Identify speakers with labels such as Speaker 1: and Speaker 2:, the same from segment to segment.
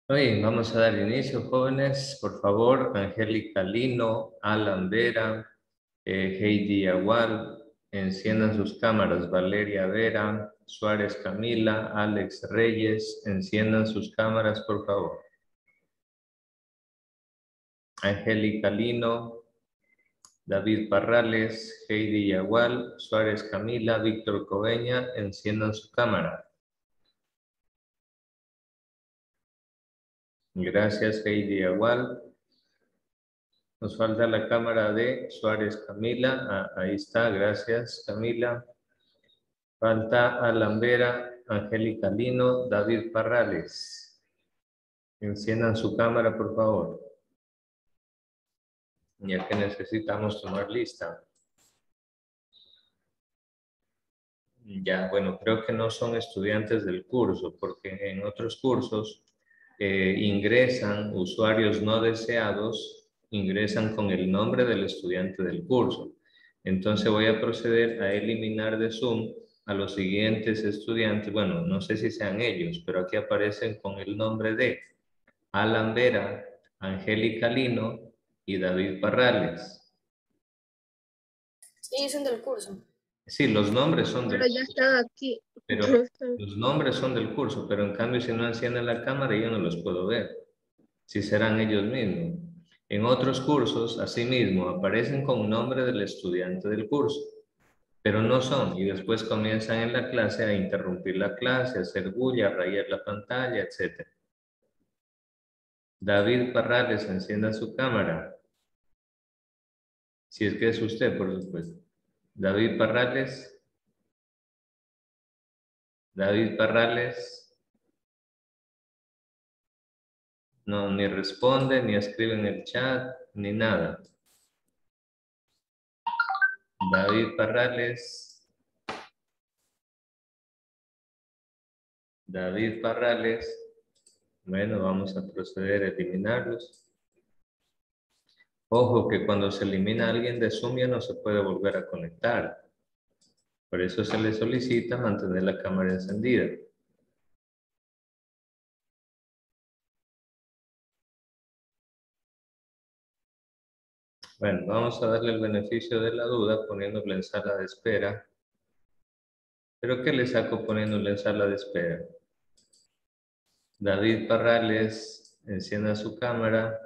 Speaker 1: Bien, vamos a dar inicio, jóvenes. Por favor, Angélica Lino, Alan Vera, Heidi Agual, enciendan sus cámaras. Valeria Vera, Suárez Camila, Alex Reyes, enciendan sus cámaras, por favor. Angélica Lino, David Parrales, Heidi Agual, Suárez Camila, Víctor Coveña, enciendan su cámara. Gracias, Heidi Agual. Nos falta la cámara de Suárez Camila. Ahí está, gracias Camila. Falta Alan Vera, Angélica Lino, David Parrales. Enciendan su cámara, por favor. Ya que necesitamos tomar lista. Ya, bueno, creo que no son estudiantes del curso, porque en otros cursos ingresan usuarios no deseados, ingresan con el nombre del estudiante del curso. Entonces voy a proceder a eliminar de Zoom a los siguientes estudiantes. Bueno, no sé si sean ellos, pero aquí aparecen con el nombre de Alan Vera, Angélica Lino y David Parrales.
Speaker 2: Ellos son del curso.
Speaker 1: Sí, los nombres son del
Speaker 3: Pero ya están aquí.
Speaker 1: Pero los nombres son del curso, pero en cambio si no encienden la cámara yo no los puedo ver. Si serán ellos mismos. En otros cursos, asimismo, aparecen con nombre del estudiante del curso, pero no son, y después comienzan en la clase a interrumpir la clase, a hacer bulla, a rayar la pantalla, etc. David Parrales, encienda su cámara. Si es que es usted, por supuesto. David Parrales. David Parrales. No, ni responde, ni escribe en el chat, ni nada. David Parrales. David Parrales. Bueno, vamos a proceder a eliminarlos. Ojo que cuando se elimina a alguien de Zoom ya no se puede volver a conectar. Por eso se le solicita mantener la cámara encendida. Bueno, vamos a darle el beneficio de la duda poniéndole en sala de espera. ¿Pero qué le saco poniéndole en sala de espera? David Parrales, encienda su cámara.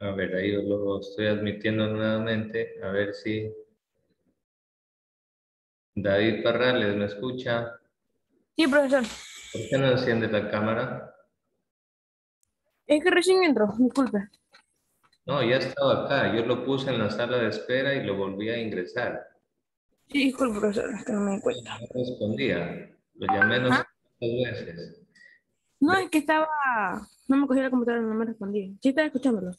Speaker 1: A ver, ahí lo estoy admitiendo nuevamente. A ver si... David Parrales, ¿me escucha?
Speaker 2: Sí, profesor.
Speaker 1: ¿Por qué no enciende la cámara?
Speaker 2: Es que recién entró, disculpe.
Speaker 1: No, ya estaba acá. Yo lo puse en la sala de espera y lo volví a ingresar.
Speaker 2: Sí, disculpe, profesor, es que no me di cuenta.
Speaker 1: No respondía. Lo llamé no sé
Speaker 2: ¿Ah?
Speaker 1: cuántas veces.
Speaker 2: No, es que estaba... No me cogí la computadora, no me respondía. Sí, estaba escuchándolo.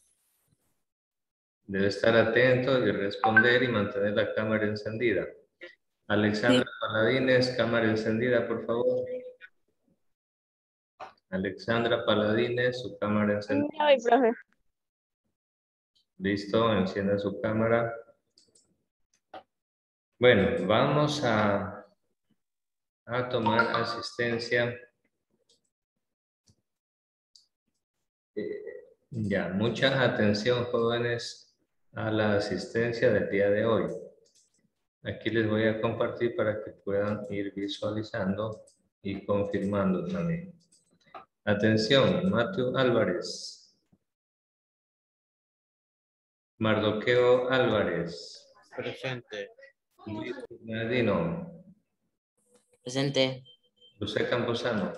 Speaker 1: Debe estar atento y responder y mantener la cámara encendida.
Speaker 2: Sí.
Speaker 1: Alexandra Paladines, cámara encendida, por favor. Alexandra Paladines, su cámara encendida.
Speaker 3: Ya voy, profe.
Speaker 1: Listo, encienda su cámara. Bueno, vamos a tomar asistencia. Ya, mucha atención, jóvenes, a la asistencia del día de hoy. Aquí les voy a compartir para que puedan ir visualizando y confirmando también. Atención, Mateo Álvarez. Mardoqueo Álvarez.
Speaker 4: Presente.
Speaker 1: Luis Bernardino.
Speaker 5: Presente.
Speaker 1: José Camposano.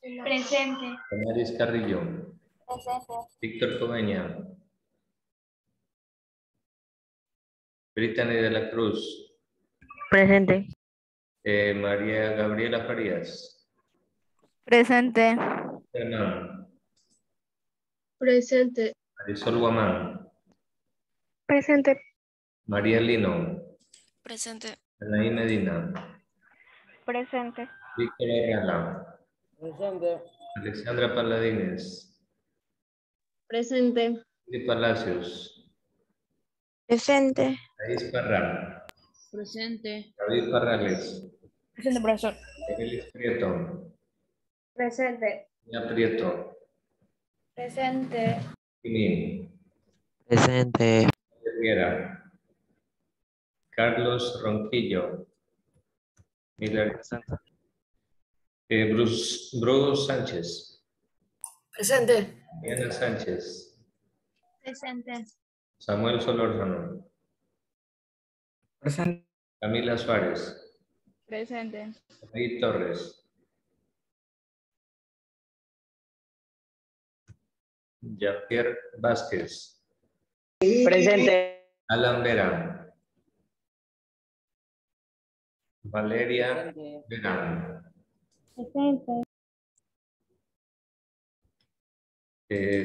Speaker 3: Presente.
Speaker 1: Damaris Carrillo.
Speaker 3: Presente.
Speaker 1: Víctor Coveña. Brittany de la Cruz.
Speaker 5: Presente.
Speaker 1: María Gabriela Farías.
Speaker 3: Presente.
Speaker 1: Hernán.
Speaker 3: Presente.
Speaker 1: Marisol Guamán.
Speaker 3: Presente.
Speaker 1: María Lino.
Speaker 5: Presente.
Speaker 1: Anaí Medina.
Speaker 3: Presente.
Speaker 1: Víctor Ayala.
Speaker 5: Presente.
Speaker 1: Alexandra Paladines.
Speaker 3: Presente.
Speaker 1: Lili Palacios.
Speaker 3: Presente.
Speaker 1: Thais Parra.
Speaker 3: Presente.
Speaker 1: David Parrales.
Speaker 2: Presente, profesor.
Speaker 1: Evelis Prieto.
Speaker 3: Presente.
Speaker 1: Nia Prieto.
Speaker 3: Presente.
Speaker 1: Jimmy.
Speaker 5: Presente.
Speaker 1: Riera. Carlos Ronquillo. Miller. Bruce Sánchez.
Speaker 2: Presente.
Speaker 1: Diana Sánchez.
Speaker 3: Presente.
Speaker 1: Samuel Solórzano.
Speaker 2: Presente.
Speaker 1: Camila Suárez.
Speaker 3: Presente.
Speaker 1: David Torres. Jean-Pierre Vázquez.
Speaker 2: Presente.
Speaker 1: Alan Vera. Valeria Verán.
Speaker 3: Presente.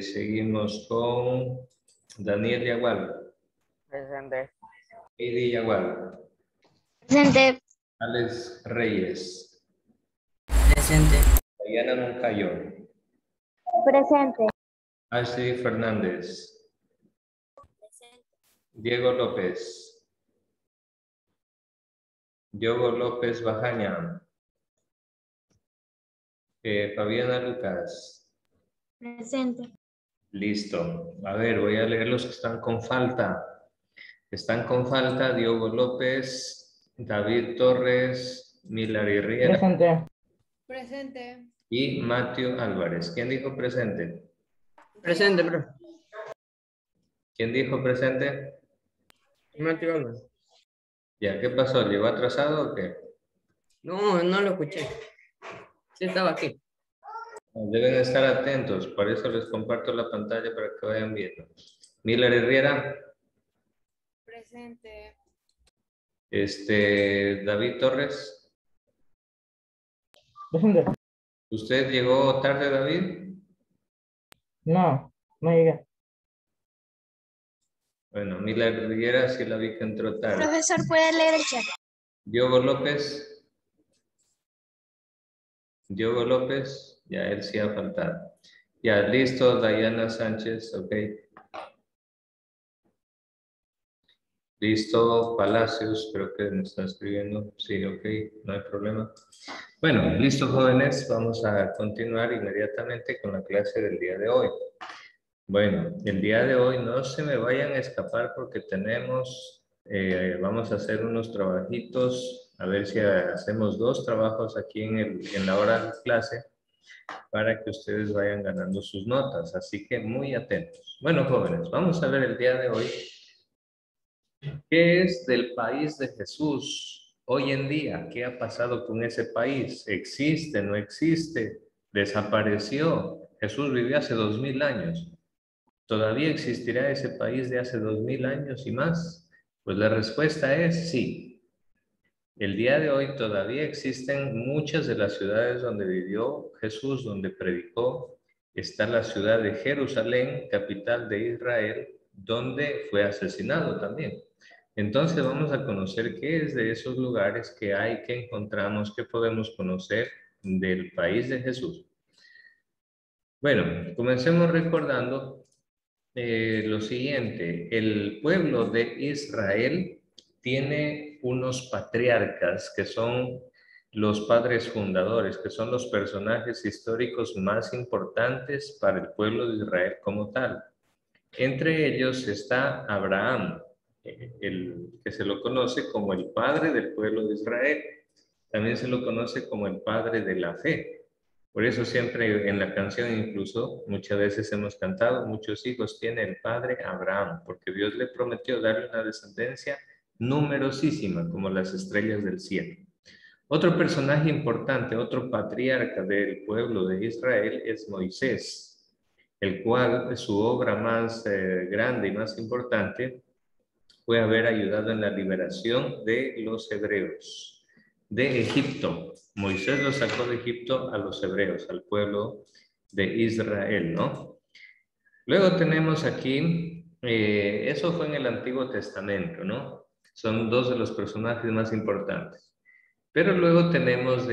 Speaker 1: Seguimos con Daniel Yagual.
Speaker 2: Presente.
Speaker 1: Heidi Yagual.
Speaker 3: Presente.
Speaker 1: Alex Reyes.
Speaker 5: Presente.
Speaker 1: Diana Moncayo.
Speaker 3: Presente.
Speaker 1: Ashley Fernández. Diego López. Diogo López Bajaña. Fabiana Lucas.
Speaker 3: Presente.
Speaker 1: Listo. A ver, voy a leer los que están con falta. Están con falta Diogo López, David Torres, Milary Riera
Speaker 2: Presente.
Speaker 3: Presente.
Speaker 1: y Mateo Álvarez. ¿Quién dijo presente?
Speaker 2: Presente, profe.
Speaker 1: ¿Quién dijo presente?
Speaker 2: Mateo Álvarez.
Speaker 1: Ya, ¿qué pasó? ¿Llegó atrasado o qué?
Speaker 2: No, no lo escuché. Sí estaba aquí.
Speaker 1: Deben estar atentos, por eso les comparto la pantalla para que vayan viendo. Milary Riera,
Speaker 3: Presente.
Speaker 1: David Torres.
Speaker 2: Presente.
Speaker 1: ¿Usted llegó tarde, David?
Speaker 2: No, no llegué.
Speaker 1: Bueno, Milary Riera sí la vi que entró tarde.
Speaker 3: Profesor, ¿puede leer el chat?
Speaker 1: Diogo López. Diogo López, ya él sí ha faltado. Ya, listo, Diana Sánchez, ok. Listo, Palacios, creo que me está escribiendo. Sí, ok, no hay problema. Bueno, listo, jóvenes, vamos a continuar inmediatamente con la clase del día de hoy. Bueno, el día de hoy no se me vayan a escapar porque vamos a hacer unos trabajitos, a ver si hacemos 2 trabajos aquí en la hora de clase para que ustedes vayan ganando sus notas, así que muy atentos. Bueno, jóvenes, vamos a ver el día de hoy qué es del país de Jesús hoy en día. ¿Qué ha pasado con ese país? ¿Existe? ¿No existe? ¿Desapareció? Jesús vivió hace 2000 años. ¿Todavía existirá ese país de hace 2000 años y más? Pues la respuesta es sí. El día de hoy todavía existen muchas de las ciudades donde vivió Jesús, donde predicó. Está la ciudad de Jerusalén, capital de Israel, donde fue asesinado también. Entonces vamos a conocer qué es de esos lugares que hay, que encontramos, que podemos conocer del país de Jesús. Bueno, comencemos recordando lo siguiente. El pueblo de Israel tiene unos patriarcas que son los padres fundadores, que son los personajes históricos más importantes para el pueblo de Israel como tal. Entre ellos está Abraham, el que se lo conoce como el padre del pueblo de Israel. También se lo conoce como el padre de la fe. Por eso siempre en la canción incluso muchas veces hemos cantado, muchos hijos tiene el padre Abraham, porque Dios le prometió darle una descendencia numerosísima como las estrellas del cielo. Otro personaje importante, otro patriarca del pueblo de Israel es Moisés, el cual su obra más grande y más importante fue haber ayudado en la liberación de los hebreos. de Egipto. Moisés los sacó de Egipto a los hebreos, al pueblo de Israel, ¿no? Luego tenemos aquí, eso fue en el Antiguo Testamento, ¿no? Son dos de los personajes más importantes. Pero luego tenemos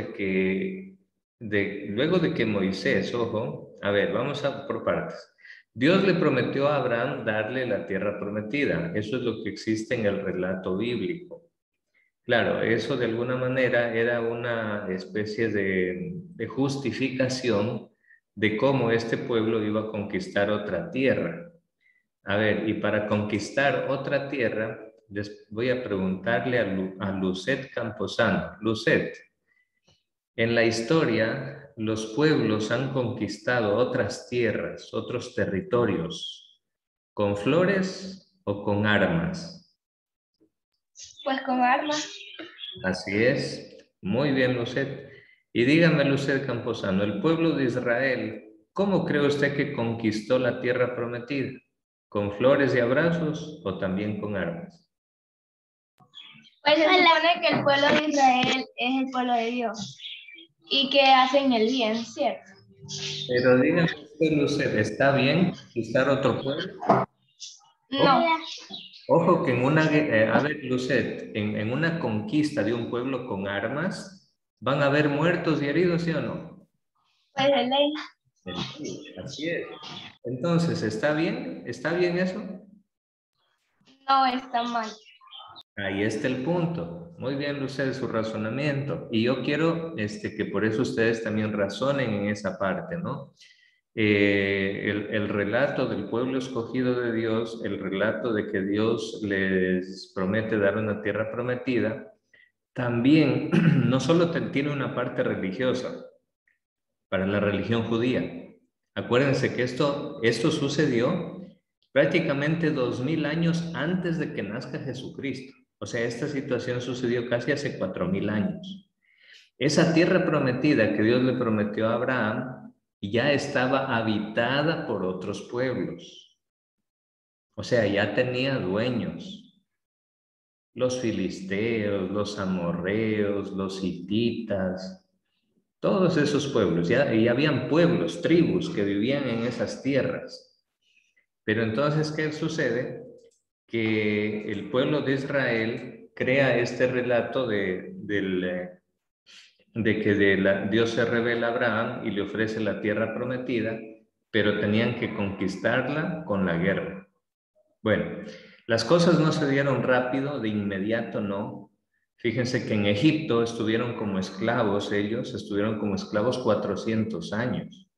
Speaker 1: luego de que Moisés, ojo, a ver, vamos por partes. Dios le prometió a Abraham darle la tierra prometida. Eso es lo que existe en el relato bíblico. Claro, eso de alguna manera era una especie de justificación de cómo este pueblo iba a conquistar otra tierra. A ver, y para conquistar otra tierra, les voy a preguntarle a Lucet Camposano. Lucet, en la historia, los pueblos han conquistado otras tierras, otros territorios, ¿con flores o con armas?
Speaker 3: Pues con armas.
Speaker 1: Así es. Muy bien, Lucet. Y dígame, Lucet Camposano, el pueblo de Israel, ¿cómo cree usted que conquistó la tierra prometida? ¿Con flores y abrazos o también con armas?
Speaker 3: Pues se supone que el pueblo de Israel es el pueblo de Dios y que hacen el bien, ¿cierto?
Speaker 1: Pero dígame usted, Lucet, ¿está bien conquistar otro pueblo?
Speaker 3: No.
Speaker 1: Ojo que a ver, Lucet, en una conquista de un pueblo con armas, ¿van a haber muertos y heridos, sí o no?
Speaker 3: Pues de ley.
Speaker 1: Así es. Entonces, ¿está bien? ¿Está bien eso?
Speaker 3: No, está mal.
Speaker 1: Ahí está el punto. Muy bien, Lucet, su razonamiento. Y yo quiero que por eso ustedes también razonen en esa parte, ¿no? El relato del pueblo escogido de Dios, el relato de que Dios les promete dar una tierra prometida, también no solo tiene una parte religiosa para la religión judía. Acuérdense que esto sucedió prácticamente 2000 años antes de que nazca Jesucristo. O sea, esta situación sucedió casi hace 4000 años. Esa tierra prometida que Dios le prometió a Abraham ya estaba habitada por otros pueblos. O sea, ya tenía dueños. Los filisteos, los amorreos, los hititas, todos esos pueblos. Y habían pueblos, tribus que vivían en esas tierras. Pero entonces, ¿qué sucede? Que el pueblo de Israel crea este relato de que Dios se revela a Abraham y le ofrece la tierra prometida, pero tenían que conquistarla con la guerra. Bueno, las cosas no se dieron rápido, de inmediato no. Fíjense que en Egipto estuvieron como esclavos ellos, estuvieron como esclavos 400 años.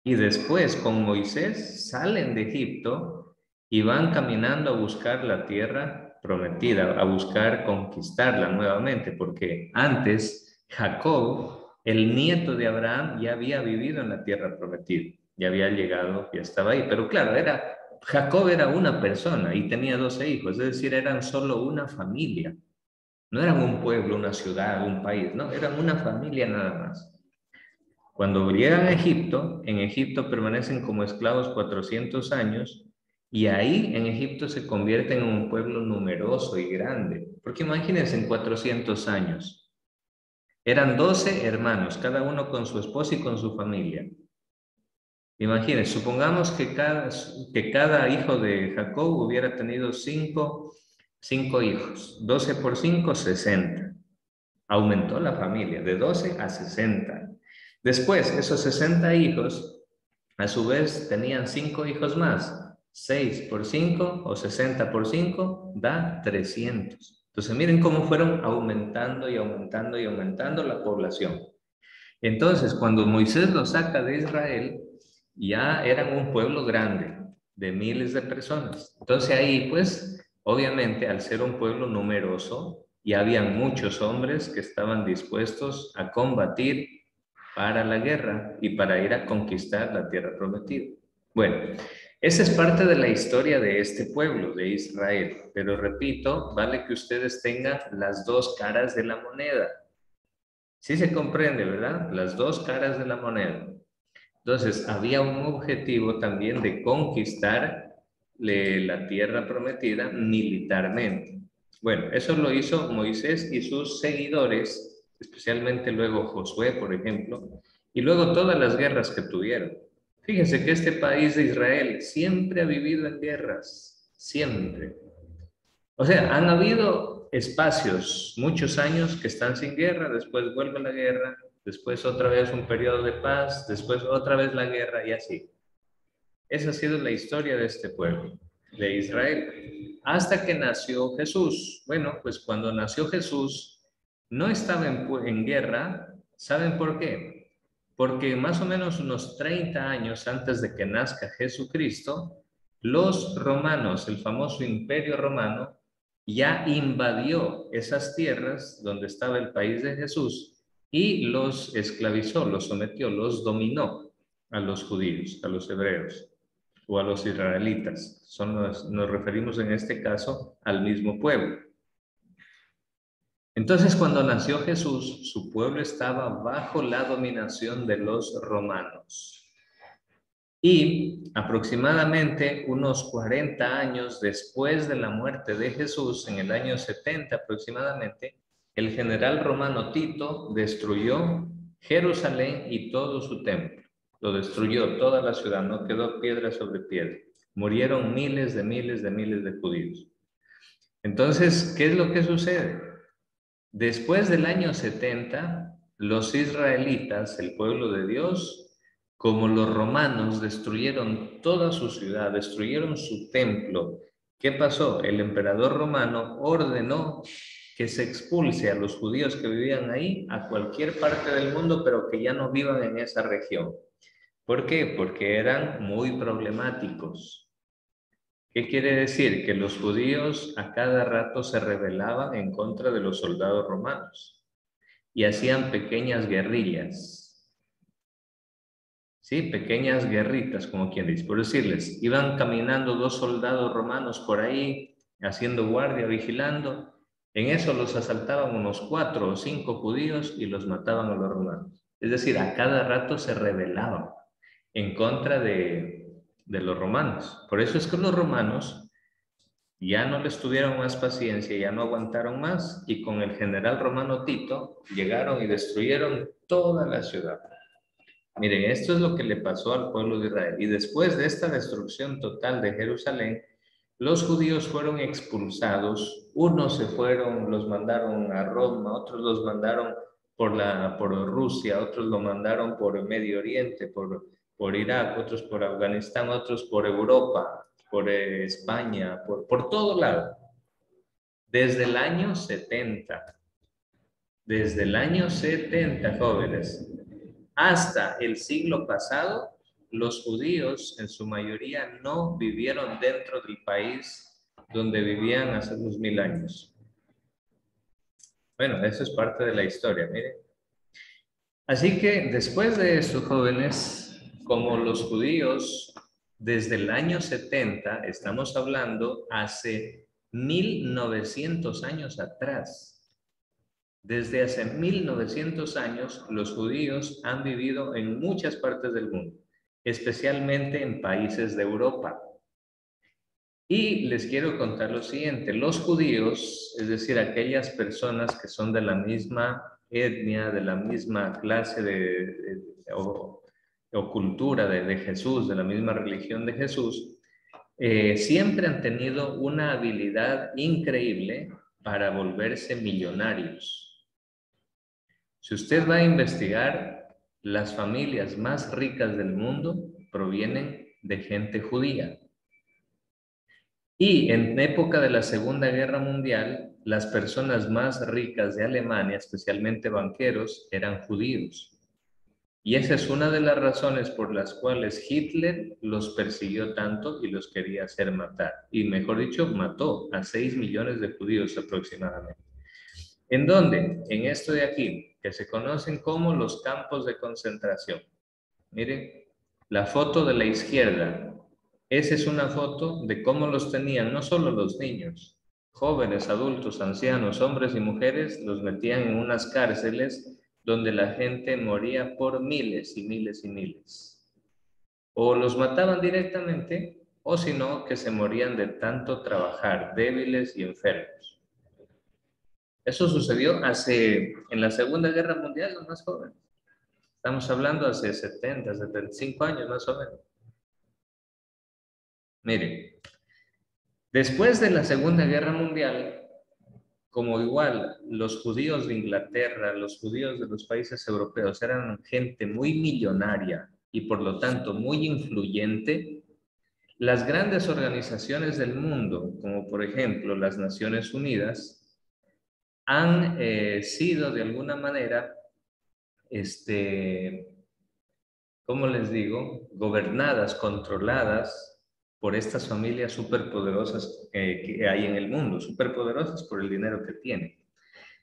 Speaker 1: Y después con Moisés salen de Egipto y van caminando a buscar la tierra prometida, a buscar conquistarla nuevamente, porque antes Jacob, el nieto de Abraham, ya había vivido en la tierra prometida, ya había llegado, ya estaba ahí. Pero claro, Jacob era una persona y tenía 12 hijos, es decir, eran solo una familia. No eran un pueblo, una ciudad, un país, no, eran una familia nada más. Cuando llegan a Egipto, en Egipto permanecen como esclavos 400 años y ahí en Egipto se convierten en un pueblo numeroso y grande. Porque imagínense en 400 años. Eran 12 hermanos, cada uno con su esposa y con su familia. Imagínense, supongamos que cada hijo de Jacob hubiera tenido 5 hijos. 12 por 5, 60. Aumentó la familia de 12 a 60. Después, esos 60 hijos, a su vez, tenían 5 hijos más. 6 por 5 o 60 por 5 da 300. Entonces, miren cómo fueron aumentando y aumentando y aumentando la población. Entonces, cuando Moisés los saca de Israel, ya eran un pueblo grande, de miles de personas. Entonces ahí, pues, obviamente, al ser un pueblo numeroso, ya habían muchos hombres que estaban dispuestos a combatir para la guerra y para ir a conquistar la tierra prometida. Bueno, esa es parte de la historia de este pueblo, de Israel. Pero repito, vale que ustedes tengan las dos caras de la moneda. Sí se comprende, ¿verdad? Las dos caras de la moneda. Entonces, había un objetivo también de conquistar la tierra prometida militarmente. Bueno, eso lo hizo Moisés y sus seguidores, especialmente luego Josué, por ejemplo, y luego todas las guerras que tuvieron. Fíjense que este país de Israel siempre ha vivido en guerras, siempre. O sea, han habido espacios, muchos años que están sin guerra, después vuelve la guerra, después otra vez un periodo de paz, después otra vez la guerra y así. Esa ha sido la historia de este pueblo, de Israel, hasta que nació Jesús. Bueno, pues cuando nació Jesús no estaba en guerra. ¿Saben por qué? Porque más o menos unos 30 años antes de que nazca Jesucristo, los romanos, el famoso Imperio Romano, ya invadió esas tierras donde estaba el país de Jesús y los esclavizó, los sometió, los dominó a los judíos, a los hebreos o a los israelitas. Nos referimos en este caso al mismo pueblo. Entonces, cuando nació Jesús, su pueblo estaba bajo la dominación de los romanos. Y aproximadamente unos 40 años después de la muerte de Jesús, en el año 70 aproximadamente, el general romano Tito destruyó Jerusalén y todo su templo. Lo destruyó, toda la ciudad, no quedó piedra sobre piedra. Murieron miles de judíos. Entonces, ¿qué es lo que sucede? Después del año 70, los israelitas, el pueblo de Dios, como los romanos destruyeron toda su ciudad, destruyeron su templo, ¿qué pasó? El emperador romano ordenó que se expulse a los judíos que vivían ahí a cualquier parte del mundo, pero que ya no vivan en esa región. ¿Por qué? Porque eran muy problemáticos. ¿Qué quiere decir? Que los judíos a cada rato se rebelaban en contra de los soldados romanos y hacían pequeñas guerrillas. Sí, pequeñas guerritas, como quien dice. Por decirles, iban caminando dos soldados romanos por ahí, haciendo guardia, vigilando. En eso los asaltaban unos 4 o 5 judíos y los mataban a los romanos. Es decir, a cada rato se rebelaban en contra de los romanos. Por eso es que los romanos ya no les tuvieron más paciencia, ya no aguantaron más y con el general romano Tito llegaron y destruyeron toda la ciudad. Miren, esto es lo que le pasó al pueblo de Israel. Y después de esta destrucción total de Jerusalén, los judíos fueron expulsados. Unos se fueron, los mandaron a Roma, otros los mandaron por Rusia, otros lo mandaron por Medio Oriente, por Irak, otros por Afganistán, otros por Europa, por España, por todo lado. Desde el año 70. Desde el año 70, jóvenes. Hasta el siglo pasado, los judíos en su mayoría no vivieron dentro del país donde vivían hace 2000 años. Bueno, eso es parte de la historia, miren. Así que después de eso, jóvenes, como los judíos desde el año 70, estamos hablando hace 1900 años atrás. Desde hace 1900 años, los judíos han vivido en muchas partes del mundo, especialmente en países de Europa. Y les quiero contar lo siguiente, los judíos, es decir, aquellas personas que son de la misma etnia, de la misma clase o cultura de Jesús, de la misma religión de Jesús, siempre han tenido una habilidad increíble para volverse millonarios. Si usted va a investigar, las familias más ricas del mundo provienen de gente judía. Y en época de la Segunda Guerra Mundial, las personas más ricas de Alemania, especialmente banqueros, eran judíos. Y esa es una de las razones por las cuales Hitler los persiguió tanto y los quería hacer matar. Y mejor dicho, mató a 6 millones de judíos aproximadamente. ¿En dónde? En esto de aquí, que se conocen como los campos de concentración. Miren, la foto de la izquierda, esa es una foto de cómo los tenían, no solo los niños, jóvenes, adultos, ancianos, hombres y mujeres, los metían en unas cárceles donde la gente moría por miles y miles y miles. O los mataban directamente, o si no, que se morían de tanto trabajar, débiles y enfermos. Eso sucedió en la Segunda Guerra Mundial, los más jóvenes. Estamos hablando hace 70, 75 años más o menos. Miren, después de la Segunda Guerra Mundial, como igual los judíos de Inglaterra, los judíos de los países europeos eran gente muy millonaria y por lo tanto muy influyente, las grandes organizaciones del mundo, como por ejemplo las Naciones Unidas, han sido de alguna manera, ¿cómo les digo? Gobernadas, controladas por estas familias superpoderosas que hay en el mundo, superpoderosas por el dinero que tienen.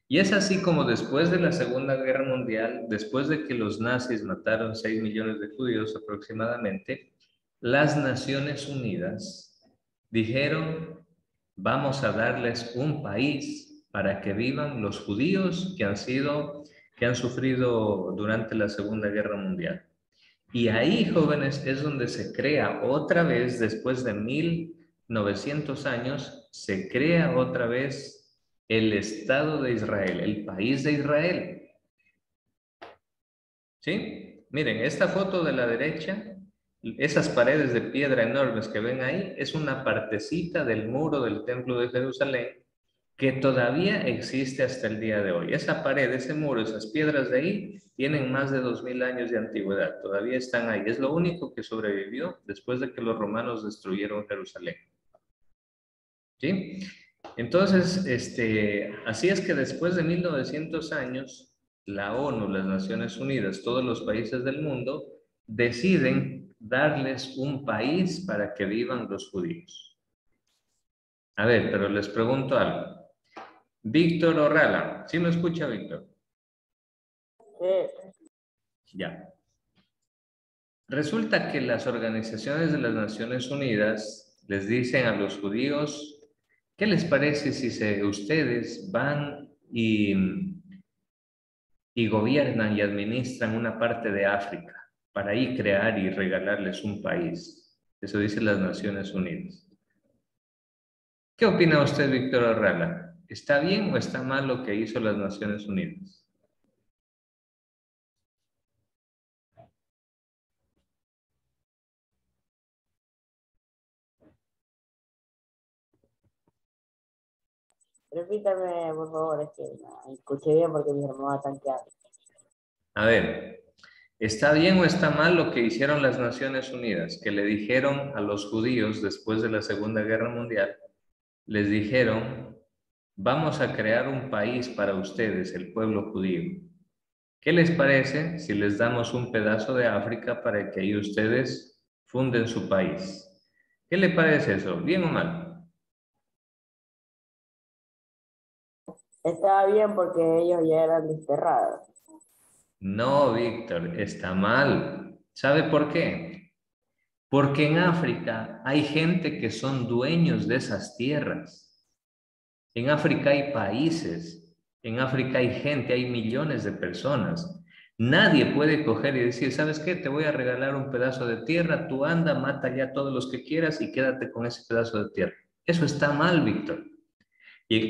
Speaker 1: Y es así como después de la Segunda Guerra Mundial, después de que los nazis mataron 6 millones de judíos aproximadamente, las Naciones Unidas dijeron, vamos a darles un país para que vivan los judíos que han sufrido durante la Segunda Guerra Mundial. Y ahí, jóvenes, es donde se crea otra vez, después de 1900 años, se crea otra vez el Estado de Israel, el país de Israel. ¿Sí? Miren, esta foto de la derecha, esas paredes de piedra enormes que ven ahí, es una partecita del muro del Templo de Jerusalén que todavía existe hasta el día de hoy. Esa pared, ese muro, esas piedras de ahí, tienen más de 2000 años de antigüedad. Todavía están ahí. Es lo único que sobrevivió después de que los romanos destruyeron Jerusalén. ¿Sí? Entonces, así es que después de 1900 años, la ONU, las Naciones Unidas, todos los países del mundo, deciden darles un país para que vivan los judíos. A ver, pero les pregunto algo. Víctor Orrala, ¿sí me escucha, Víctor? Ya. Resulta que las organizaciones de las Naciones Unidas les dicen a los judíos, ¿qué les parece si ustedes van y gobiernan y administran una parte de África para ahí crear y regalarles un país? Eso dicen las Naciones Unidas. ¿Qué opina usted, Víctor Orrala? ¿Está bien o está mal lo que hizo las Naciones Unidas?
Speaker 4: Repítame, por favor, es que no escuché bien porque mi hermano está tanqueado.
Speaker 1: A ver, ¿está bien o está mal lo que hicieron las Naciones Unidas? Que le dijeron a los judíos después de la Segunda Guerra Mundial, les dijeron, vamos a crear un país para ustedes, el pueblo judío. ¿Qué les parece si les damos un pedazo de África para que ahí ustedes funden su país? ¿Qué le parece eso? ¿Bien o mal?
Speaker 4: Estaba bien porque ellos ya eran desterrados.
Speaker 1: No, Víctor, está mal. ¿Sabe por qué? Porque en África hay gente que son dueños de esas tierras. En África hay países. En África hay gente, hay millones de personas. Nadie puede coger y decir, ¿sabes qué? Te voy a regalar un pedazo de tierra, tú anda, mata ya a todos los que quieras y quédate con ese pedazo de tierra. Eso está mal, Víctor.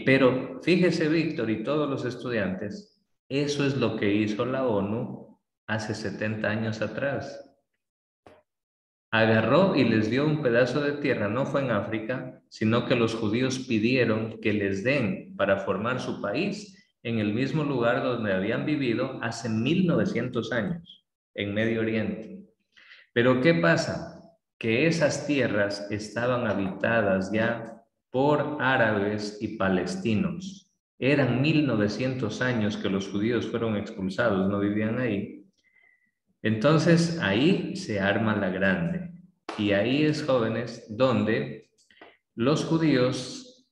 Speaker 1: Pero fíjese, Víctor, y todos los estudiantes, eso es lo que hizo la ONU hace 70 años atrás. Agarró y les dio un pedazo de tierra, no fue en África, sino que los judíos pidieron que les den para formar su país en el mismo lugar donde habían vivido hace 1900 años, en Medio Oriente. Pero ¿qué pasa? Que esas tierras estaban habitadas ya por árabes y palestinos. Eran 1900 años que los judíos fueron expulsados, no vivían ahí. Entonces ahí se arma la grande. Y ahí es, jóvenes, donde los judíos,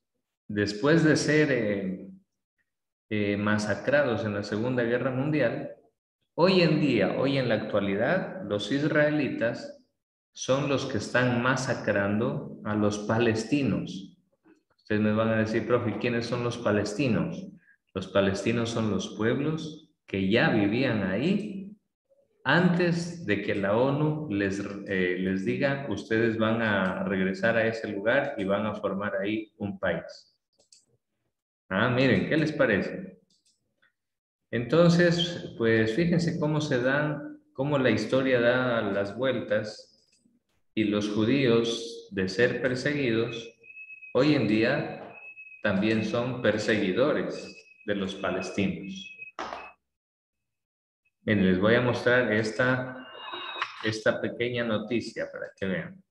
Speaker 1: después de ser masacrados en la Segunda Guerra Mundial, hoy en día, hoy en la actualidad, los israelitas son los que están masacrando a los palestinos. Ustedes me van a decir, profe, ¿quiénes son los palestinos? Los palestinos son los pueblos que ya vivían ahí antes de que la ONU les diga, ustedes van a regresar a ese lugar y van a formar ahí un país. Ah, miren, ¿qué les parece? Entonces, pues fíjense cómo se dan, cómo la historia da las vueltas y los judíos, de ser perseguidos, hoy en día también son perseguidores de los palestinos. Miren, les voy a mostrar esta pequeña noticia para que vean.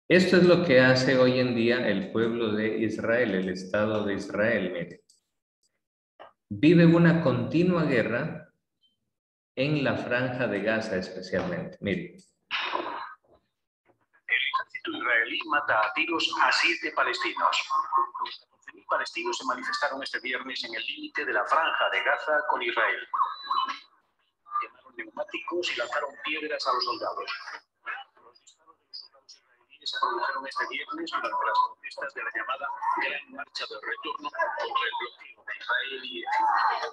Speaker 1: Esto es lo que hace hoy en día el pueblo de Israel, el Estado de Israel. Miren. Vive una continua guerra en la Franja de Gaza especialmente. Miren.
Speaker 6: El ejército israelí mata a tiros a 7 palestinos. Los 14.000 palestinos se manifestaron este viernes en el límite de la Franja de Gaza con Israel. Quemaron neumáticos y lanzaron piedras a los soldados. Los disparos de los soldados israelíes se produjeron este viernes durante las protestas de la llamada Gran Marcha del Retorno contra el bloqueo de Israel y Egipto.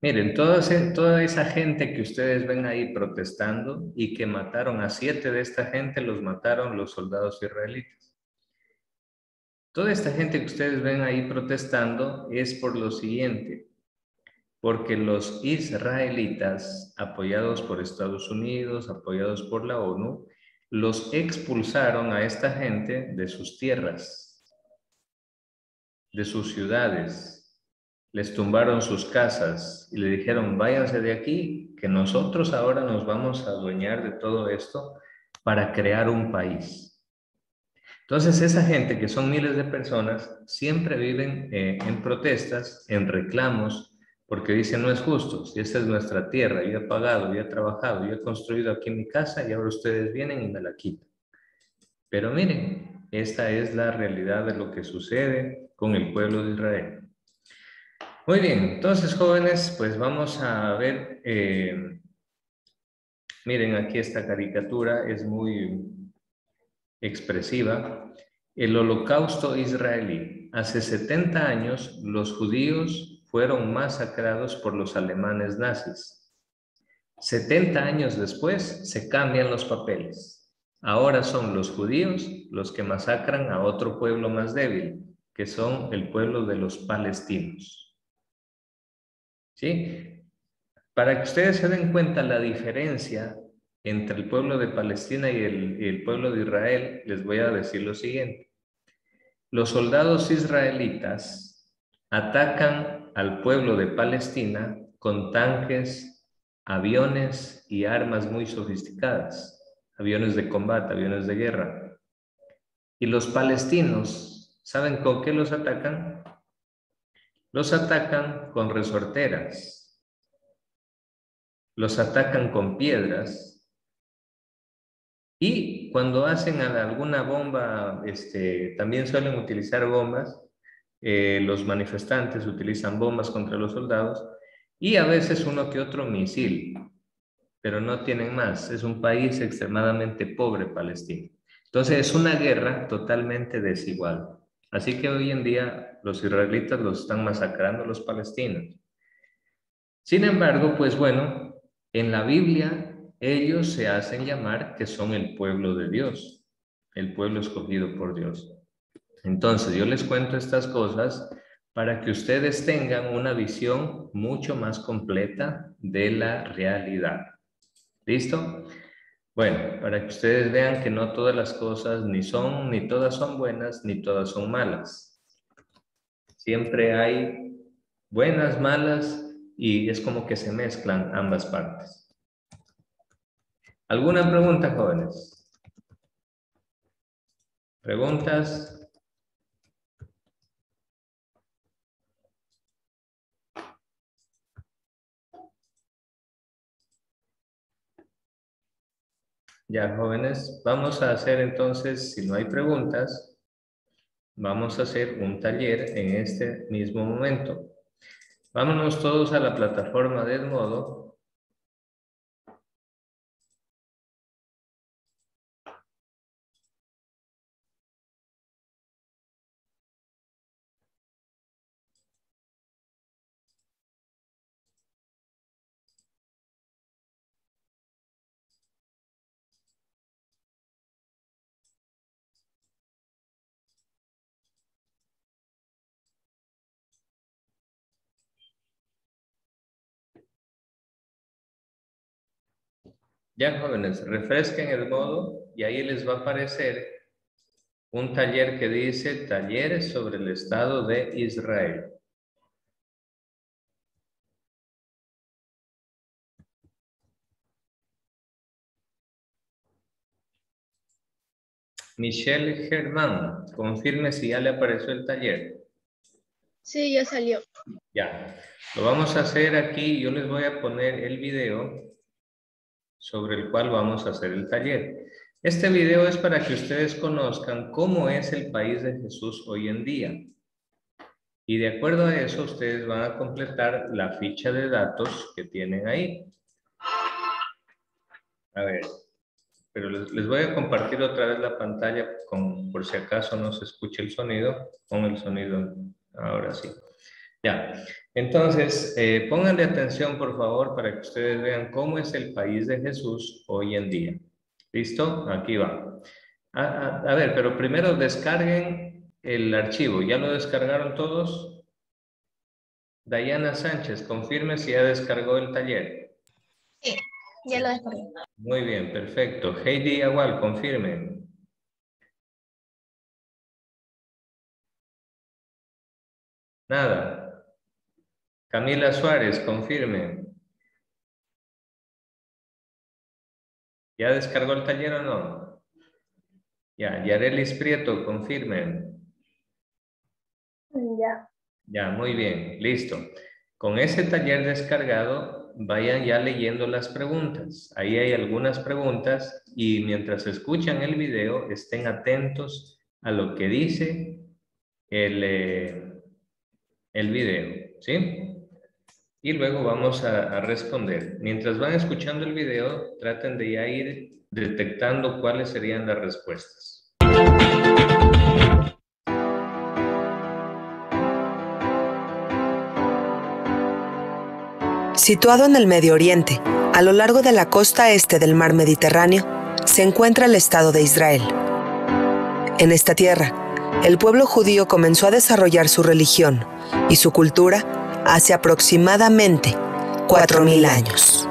Speaker 1: Miren, toda esa gente que ustedes ven ahí protestando y que mataron a 7 de esta gente, los mataron los soldados israelitas. Toda esta gente que ustedes ven ahí protestando es por lo siguiente, porque los israelitas, apoyados por Estados Unidos, apoyados por la ONU, los expulsaron a esta gente de sus tierras, de sus ciudades. Les tumbaron sus casas y le dijeron, váyanse de aquí, que nosotros ahora nos vamos a adueñar de todo esto para crear un país. Entonces, esa gente, que son miles de personas, siempre viven en protestas, en reclamos, porque dicen, no es justo, si esta es nuestra tierra, yo he pagado, yo he trabajado, yo he construido aquí mi casa y ahora ustedes vienen y me la quitan. Pero miren, esta es la realidad de lo que sucede con el pueblo de Israel. Muy bien, entonces jóvenes, pues vamos a ver, miren aquí esta caricatura, es muy expresiva. El Holocausto israelí. Hace 70 años los judíos fueron masacrados por los alemanes nazis. 70 años después se cambian los papeles. Ahora son los judíos los que masacran a otro pueblo más débil, que son el pueblo de los palestinos. ¿Sí? Para que ustedes se den cuenta la diferencia entre el pueblo de Palestina y el pueblo de Israel, les voy a decir lo siguiente. Los soldados israelitas atacan al pueblo de Palestina con tanques, aviones y armas muy sofisticadas, aviones de combate, aviones de guerra. Y los palestinos, ¿saben con qué los atacan? Los atacan con resorteras. Los atacan con piedras y cuando hacen alguna bomba, también suelen utilizar bombas, los manifestantes utilizan bombas contra los soldados y a veces uno que otro misil, pero no tienen más. Es un país extremadamente pobre, Palestina. Entonces es una guerra totalmente desigual. Así que hoy en día los israelitas los están masacrando a los palestinos. Sin embargo, pues bueno, en la Biblia ellos se hacen llamar que son el pueblo de Dios, el pueblo escogido por Dios. Entonces yo les cuento estas cosas para que ustedes tengan una visión mucho más completa de la realidad. ¿Listo? Bueno, para que ustedes vean que no todas las cosas ni todas son buenas, ni todas son malas. Siempre hay buenas, malas, y es como que se mezclan ambas partes. ¿Alguna pregunta, jóvenes? ¿Preguntas? Ya, jóvenes, vamos a hacer entonces, si no hay preguntas, vamos a hacer un taller en este mismo momento. Vámonos todos a la plataforma de Edmodo. Ya, jóvenes, refresquen el modo y ahí les va a aparecer un taller que dice Talleres sobre el Estado de Israel. Michelle Germán, confirme si ya le apareció el taller.
Speaker 3: Sí, ya salió.
Speaker 1: Ya, lo vamos a hacer aquí. Yo les voy a poner el video sobre el cual vamos a hacer el taller. Este video es para que ustedes conozcan cómo es el país de Jesús hoy en día. Y de acuerdo a eso, ustedes van a completar la ficha de datos que tienen ahí. A ver, pero les voy a compartir otra vez la pantalla por si acaso no se escucha el sonido. Pon el sonido, ahora sí. Ya, entonces, pónganle atención por favor para que ustedes vean cómo es el país de Jesús hoy en día. ¿Listo? Aquí va. A ver, pero primero descarguen el archivo. ¿Ya lo descargaron todos? Dayana Sánchez, confirme si ya descargó el taller.
Speaker 3: Sí, ya lo descargué.
Speaker 1: Muy bien, perfecto. Heidi Agual, confirme. Nada. Camila Suárez, confirme. ¿Ya descargó el taller o no? Ya, Yarelis Prieto, confirme.
Speaker 3: Ya.
Speaker 1: Ya, muy bien, listo. Con ese taller descargado, vayan ya leyendo las preguntas. Ahí hay algunas preguntas y mientras escuchan el video, estén atentos a lo que dice el video, ¿sí? Y luego vamos a responder. Mientras van escuchando el video, traten de ya ir detectando cuáles serían las respuestas.
Speaker 7: Situado en el Medio Oriente, a lo largo de la costa este del mar Mediterráneo, se encuentra el Estado de Israel. En esta tierra, el pueblo judío comenzó a desarrollar su religión y su cultura hace aproximadamente 4.000 años.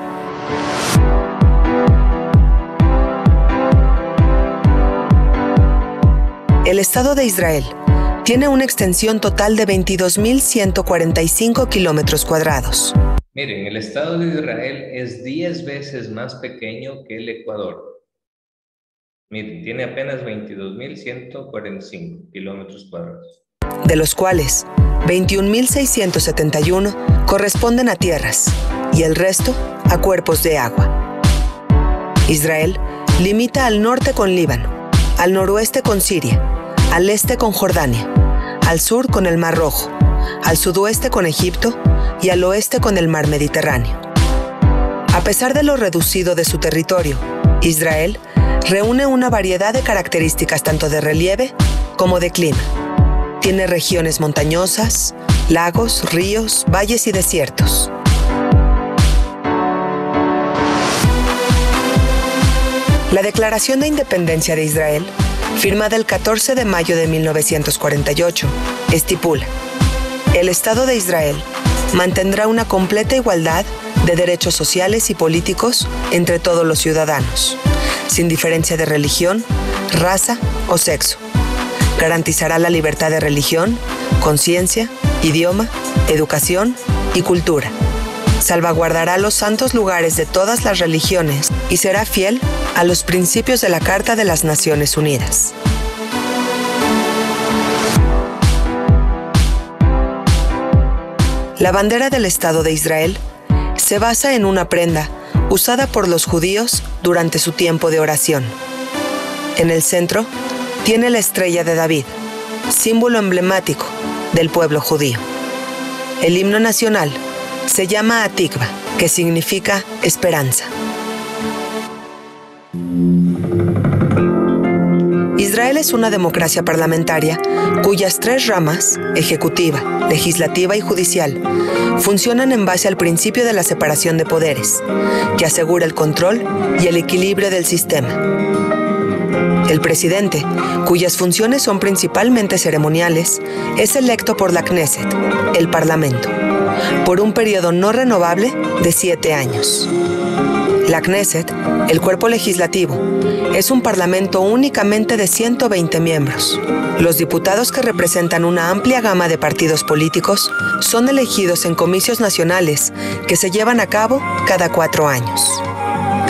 Speaker 7: El Estado de Israel tiene una extensión total de 22.145 kilómetros cuadrados.
Speaker 1: Miren, el Estado de Israel es 10 veces más pequeño que el Ecuador. Miren, tiene apenas 22.145 kilómetros cuadrados.
Speaker 7: De los cuales 21.671 corresponden a tierras y el resto a cuerpos de agua. Israel limita al norte con Líbano, al noroeste con Siria, al este con Jordania, al sur con el Mar Rojo, al sudoeste con Egipto y al oeste con el Mar Mediterráneo. A pesar de lo reducido de su territorio, Israel reúne una variedad de características tanto de relieve como de clima. Tiene regiones montañosas, lagos, ríos, valles y desiertos. La Declaración de Independencia de Israel, firmada el 14 de mayo de 1948, estipula: el Estado de Israel mantendrá una completa igualdad de derechos sociales y políticos entre todos los ciudadanos, sin diferencia de religión, raza o sexo. Garantizará la libertad de religión, conciencia, idioma, educación y cultura. Salvaguardará los santos lugares de todas las religiones y será fiel a los principios de la Carta de las Naciones Unidas. La bandera del Estado de Israel se basa en una prenda usada por los judíos durante su tiempo de oración. En el centro tiene la estrella de David, símbolo emblemático del pueblo judío. El himno nacional se llama Atikva, que significa esperanza. Israel es una democracia parlamentaria cuyas tres ramas, ejecutiva, legislativa y judicial, funcionan en base al principio de la separación de poderes, que asegura el control y el equilibrio del sistema. El presidente, cuyas funciones son principalmente ceremoniales, es electo por la Knesset, el Parlamento, por un periodo no renovable de 7 años. La Knesset, el cuerpo legislativo, es un parlamento únicamente de 120 miembros. Los diputados que representan una amplia gama de partidos políticos son elegidos en comicios nacionales que se llevan a cabo cada 4 años.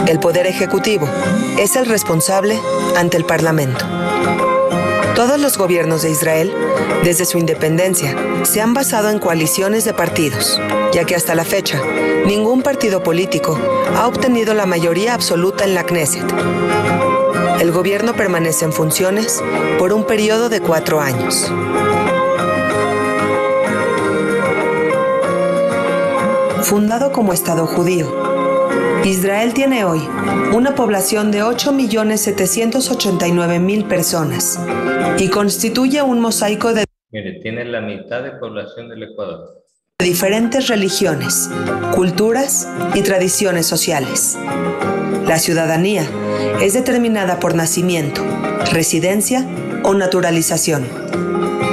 Speaker 7: El Poder Ejecutivo es el responsable ante el Parlamento. Todos los gobiernos de Israel, desde su independencia, se han basado en coaliciones de partidos, ya que hasta la fecha, ningún partido político ha obtenido la mayoría absoluta en la Knesset. El gobierno permanece en funciones por un periodo de 4 años. Fundado como Estado judío, Israel tiene hoy una población de 8.789.000 personas y constituye un mosaico de
Speaker 1: Mire, tiene la mitad de población del Ecuador.
Speaker 7: Diferentes religiones, culturas y tradiciones sociales. La ciudadanía es determinada por nacimiento, residencia o naturalización.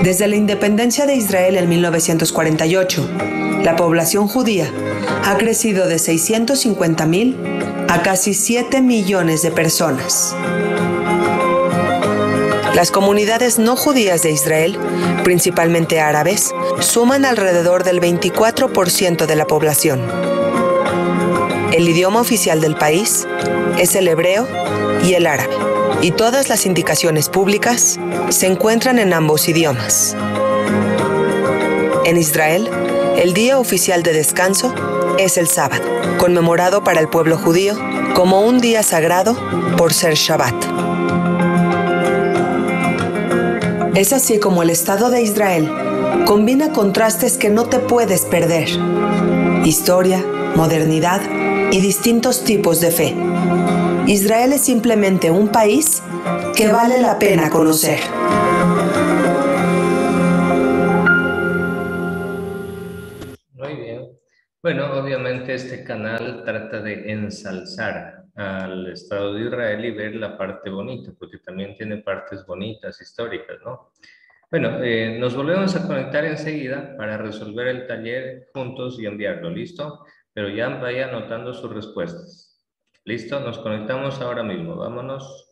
Speaker 7: Desde la independencia de Israel en 1948, la población judía ha crecido de 650.000 a casi 7 millones de personas. Las comunidades no judías de Israel, principalmente árabes, suman alrededor del 24% de la población. El idioma oficial del país es el hebreo y el árabe, y todas las indicaciones públicas se encuentran en ambos idiomas. En Israel, el día oficial de descanso es el sábado, conmemorado para el pueblo judío como un día sagrado por ser Shabbat. Es así como el Estado de Israel combina contrastes que no te puedes perder: historia, modernidad y distintos tipos de fe. Israel es simplemente un país que vale la pena conocer.
Speaker 1: Muy bien. Bueno, obviamente este canal trata de ensalzar al Estado de Israel y ver la parte bonita, porque también tiene partes bonitas, históricas, ¿no? Bueno, nos volvemos a conectar enseguida para resolver el taller juntos y enviarlo, ¿listo? Pero ya vaya anotando sus respuestas. ¿Listo? Nos conectamos ahora mismo. Vámonos.